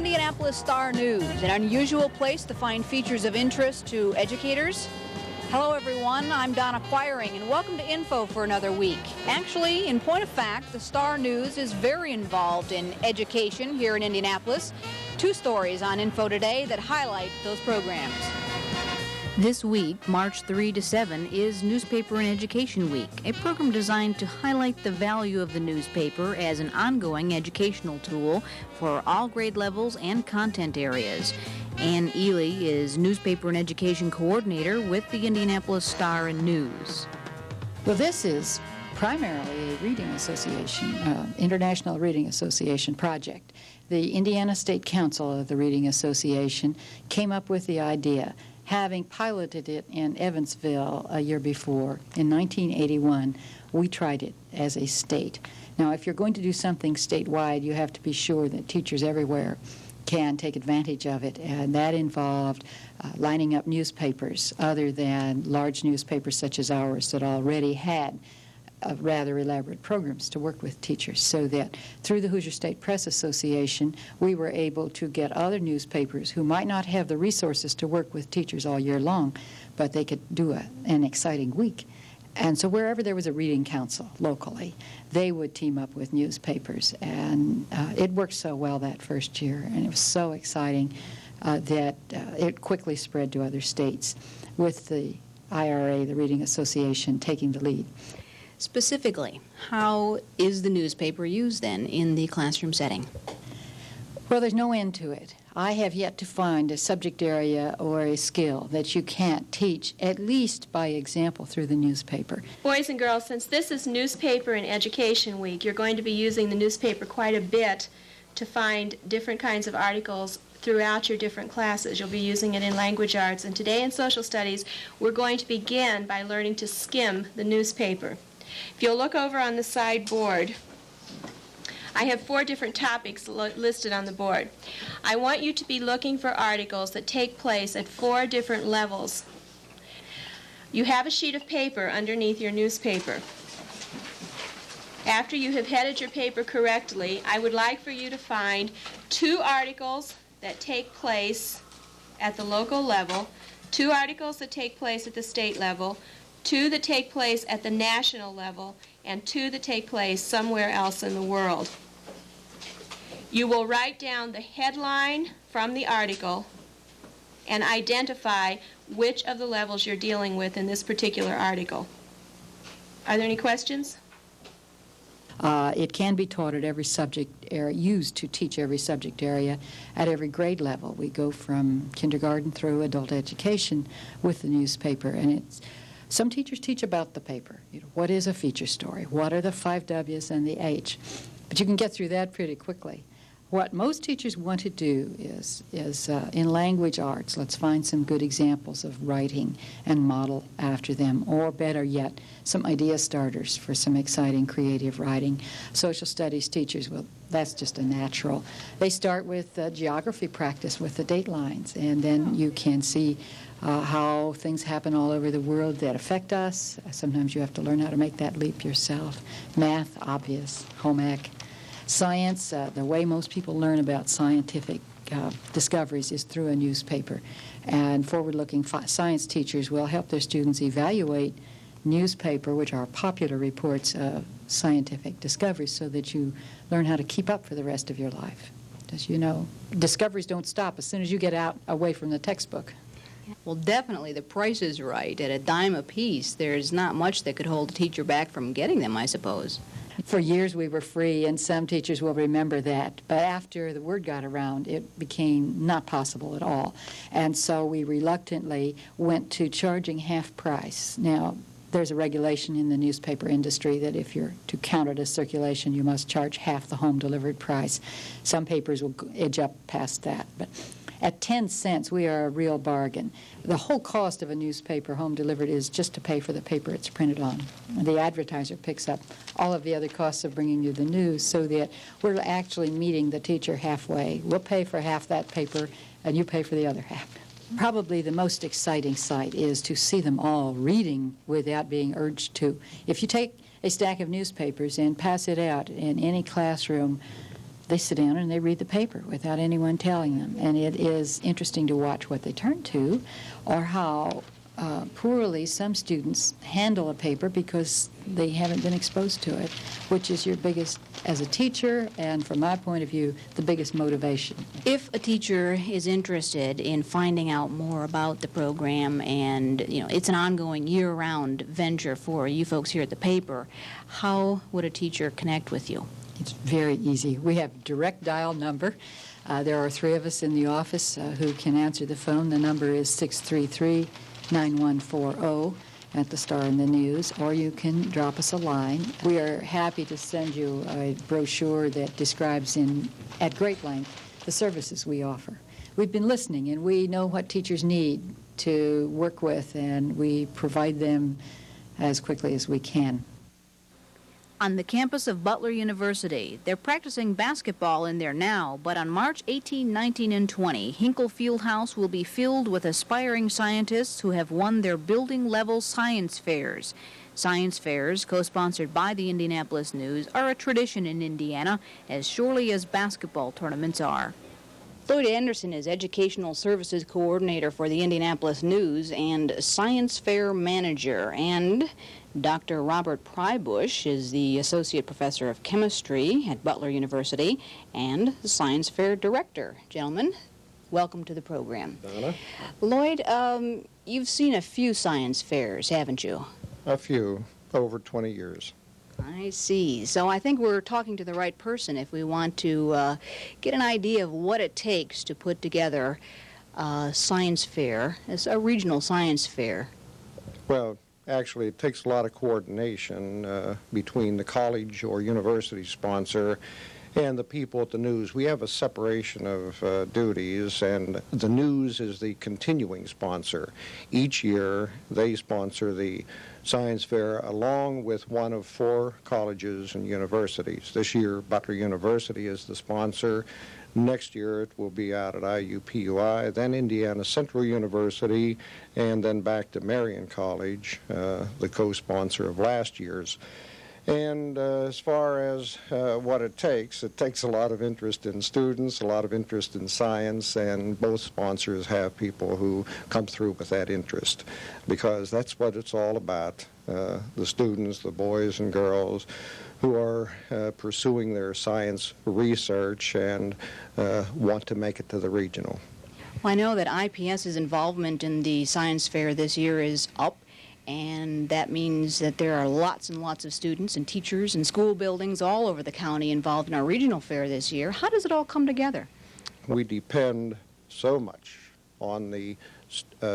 Indianapolis Star News, an unusual place to find features of interest to educators. Hello everyone, I'm Donna Quiring, and welcome to Info for another week. Actually, in point of fact, the Star News is very involved in education here in Indianapolis. 2 stories on Info today that highlight those programs. This week, March 3 to 7, is Newspaper and Education Week, a program designed to highlight the value of the newspaper as an ongoing educational tool for all grade levels and content areas. Ann Ely is Newspaper and Education Coordinator with the Indianapolis Star and News. Well, this is primarily a reading association, International Reading Association project. The Indiana State Council of the Reading Association came up with the idea, having piloted it in Evansville a year before. In 1981, we tried it as a state. Now, if you're going to do something statewide, you have to be sure that teachers everywhere can take advantage of it, and that involved lining up newspapers other than large newspapers such as ours that already had rather elaborate programs to work with teachers, so that through the Hoosier State Press Association, we were able to get other newspapers who might not have the resources to work with teachers all year long, but they could do an exciting week. And so wherever there was a reading council locally, they would team up with newspapers. And it worked so well that first year, and it was so exciting that it quickly spread to other states, with the IRA, the Reading Association, taking the lead. Specifically, how is the newspaper used then in the classroom setting? Well, there's no end to it. I have yet to find a subject area or a skill that you can't teach, at least by example, through the newspaper. Boys and girls, since this is Newspaper and Education Week, you're going to be using the newspaper quite a bit to find different kinds of articles throughout your different classes. You'll be using it in language arts, and today in social studies, we're going to begin by learning to skim the newspaper. If you'll look over on the side board, I have 4 different topics listed on the board. I want you to be looking for articles that take place at 4 different levels. You have a sheet of paper underneath your newspaper. After you have headed your paper correctly, I would like for you to find 2 articles that take place at the local level, 2 articles that take place at the state level, 2 that take place at the national level, and 2 that take place somewhere else in the world. You will write down the headline from the article and identify which of the levels you're dealing with in this particular article. Are there any questions? It can be taught at every subject area, used to teach every subject area at every grade level. We go from kindergarten through adult education with the newspaper, and some teachers teach about the paper. What is a feature story? What are the 5 W's and the H? But you can get through that pretty quickly. What most teachers want to do is in language arts, let's find some good examples of writing and model after them, or better yet, some idea starters for some exciting creative writing. Social studies teachers, well, that's just a natural. They start with geography practice with the date lines, and then you can see how things happen all over the world that affect us. Sometimes you have to learn how to make that leap yourself. Math, obvious, home ec. Science, the way most people learn about scientific discoveries is through a newspaper. And forward-looking science teachers will help their students evaluate newspaper, which are popular reports of scientific discoveries, so that you learn how to keep up for the rest of your life. As you know, discoveries don't stop as soon as you get out away from the textbook. Well, definitely the price is right. At a dime a piece, there's not much that could hold a teacher back from getting them, I suppose. For years we were free, and some teachers will remember that. But after the word got around, it became not possible at all. And so we reluctantly went to charging half price. Now, there's a regulation in the newspaper industry that if you're to count it as circulation, you must charge half the home-delivered price. Some papers will edge up past that. But at 10 cents, we are a real bargain. The whole cost of a newspaper home-delivered is just to pay for the paper it's printed on. The advertiser picks up all of the other costs of bringing you the news, so that we're actually meeting the teacher halfway. We'll pay for half that paper, and you pay for the other half. Probably the most exciting sight is to see them all reading without being urged to. If you take a stack of newspapers and pass it out in any classroom, they sit down and they read the paper without anyone telling them. And it is interesting to watch what they turn to, or how poorly some students handle a paper because they haven't been exposed to it, which is your biggest, as a teacher, and from my point of view, the biggest motivation. If a teacher is interested in finding out more about the program, and it's an ongoing year-round venture for you folks here at the paper, how would a teacher connect with you? It's very easy. We have a direct dial number. There are 3 of us in the office who can answer the phone. The number is 633-9140 at the Star in the News, or you can drop us a line. We are happy to send you a brochure that describes at great length the services we offer. We've been listening, and we know what teachers need to work with, and we provide them as quickly as we can. On the campus of Butler University, they're practicing basketball in there now, but on March 18, 19, and 20, Hinkle Fieldhouse will be filled with aspiring scientists who have won their building-level science fairs. Science fairs, co-sponsored by the Indianapolis News, are a tradition in Indiana, as surely as basketball tournaments are. Lloyd Anderson is Educational Services Coordinator for the Indianapolis News and Science Fair Manager, and Dr. Robert Prybush is the Associate Professor of Chemistry at Butler University and the Science Fair Director. Gentlemen, welcome to the program. Donna? Lloyd, you've seen a few science fairs, haven't you? A few, over 20 years. I see. So I think we're talking to the right person if we want to get an idea of what it takes to put together a science fair, as a regional science fair. Well, actually, it takes a lot of coordination between the college or university sponsor and the people at the News. We have a separation of duties, and the News is the continuing sponsor. Each year, they sponsor the science fair along with one of 4 colleges and universities. This year, Butler University is the sponsor. Next year, it will be out at IUPUI, then Indiana Central University, and then back to Marion College, the co-sponsor of last year's. And as far as what it takes a lot of interest in students, a lot of interest in science, and both sponsors have people who come through with that interest, because that's what it's all about. The students, the boys and girls who are pursuing their science research and want to make it to the regional. Well, I know that IPS's involvement in the science fair this year is up, and that means that there are lots and lots of students and teachers and school buildings all over the county involved in our regional fair this year. How does it all come together? We depend so much on the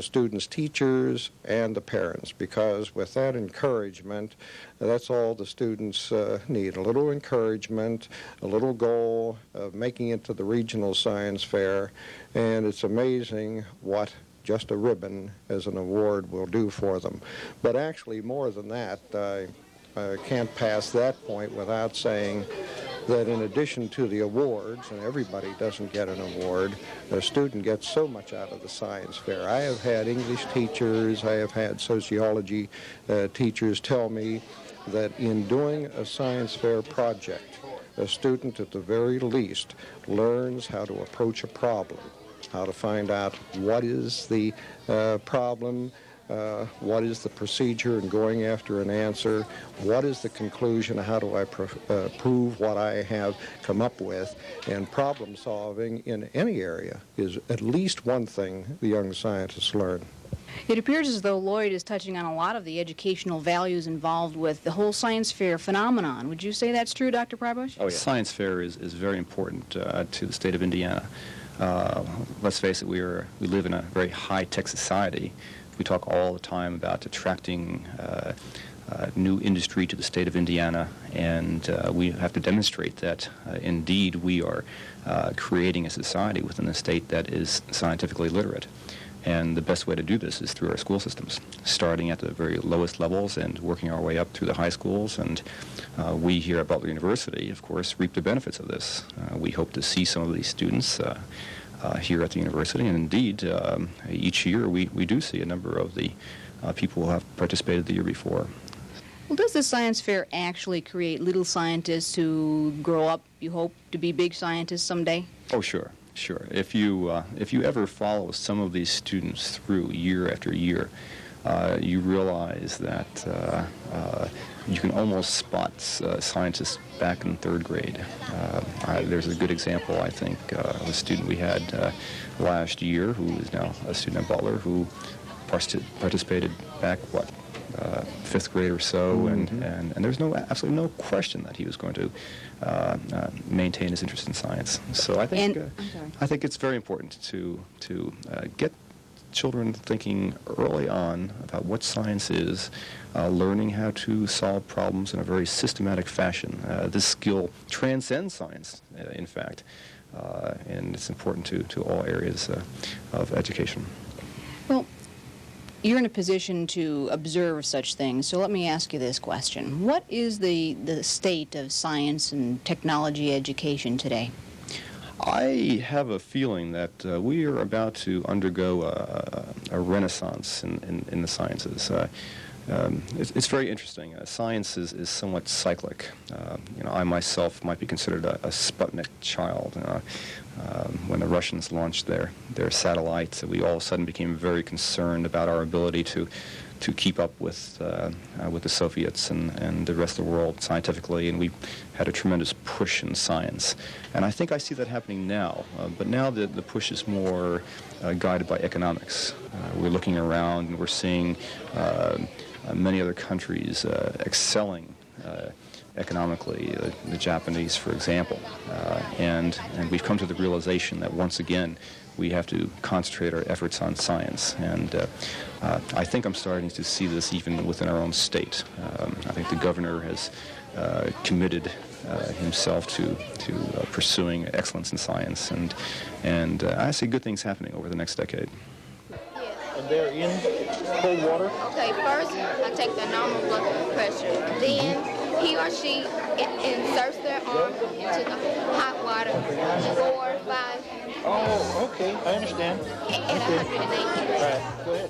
students, teachers, and the parents, because with that encouragement, that's all the students need. A little encouragement, a little goal of making it to the regional science fair, and it's amazing what just a ribbon as an award will do for them. But actually, more than that, I can't pass that point without saying that in addition to the awards, and everybody doesn't get an award, a student gets so much out of the science fair. I have had English teachers, I have had sociology teachers tell me that in doing a science fair project, a student at the very least learns how to approach a problem, how to find out what is the problem, what is the procedure in going after an answer, what is the conclusion, how do I prove what I have come up with, and problem solving in any area is at least one thing the young scientists learn. It appears as though Lloyd is touching on a lot of the educational values involved with the whole science fair phenomenon. Would you say that's true, Dr. Prybush? Oh, yeah. Science fair is very important to the state of Indiana. Let's face it, we live in a very high-tech society. We talk all the time about attracting new industry to the state of Indiana, and we have to demonstrate that indeed we are creating a society within the state that is scientifically literate. And the best way to do this is through our school systems, starting at the very lowest levels and working our way up through the high schools. And we here at Butler University, of course, reap the benefits of this. We hope to see some of these students here at the university, and indeed, each year we do see a number of the people who have participated the year before. Well, does the science fair actually create little scientists who grow up, you hope, to be big scientists someday? Oh, sure, sure. If you ever follow some of these students through year after year, you realize that you can almost spot scientists back in third grade. There's a good example, I think, of a student we had last year who is now a student at Butler who participated back, fifth grade or so, and there's absolutely no question that he was going to maintain his interest in science. So I think it's very important to get children thinking early on about what science is, learning how to solve problems in a very systematic fashion. This skill transcends science, in fact, and it's important to all areas of education. Well, you're in a position to observe such things, so let me ask you this question. What is the state of science and technology education today? I have a feeling that we are about to undergo a renaissance in the sciences. It's very interesting. Science is somewhat cyclic. I myself might be considered a Sputnik child. When the Russians launched their satellites, we all of a sudden became very concerned about our ability to keep up with the Soviets and the rest of the world scientifically, and we had a tremendous push in science. And I think I see that happening now, but now the push is more guided by economics. We're looking around and we're seeing many other countries excelling economically, the Japanese, for example, and we've come to the realization that once again we have to concentrate our efforts on science, and I think I'm starting to see this even within our own state. I think the governor has committed himself to pursuing excellence in science, and I see good things happening over the next decade. And they're in cold water? Okay, first I take the normal blood pressure. Then he or she inserts their arm into the hot water, 4, 5. Oh, okay, I understand. At 180 degrees. All right, go ahead.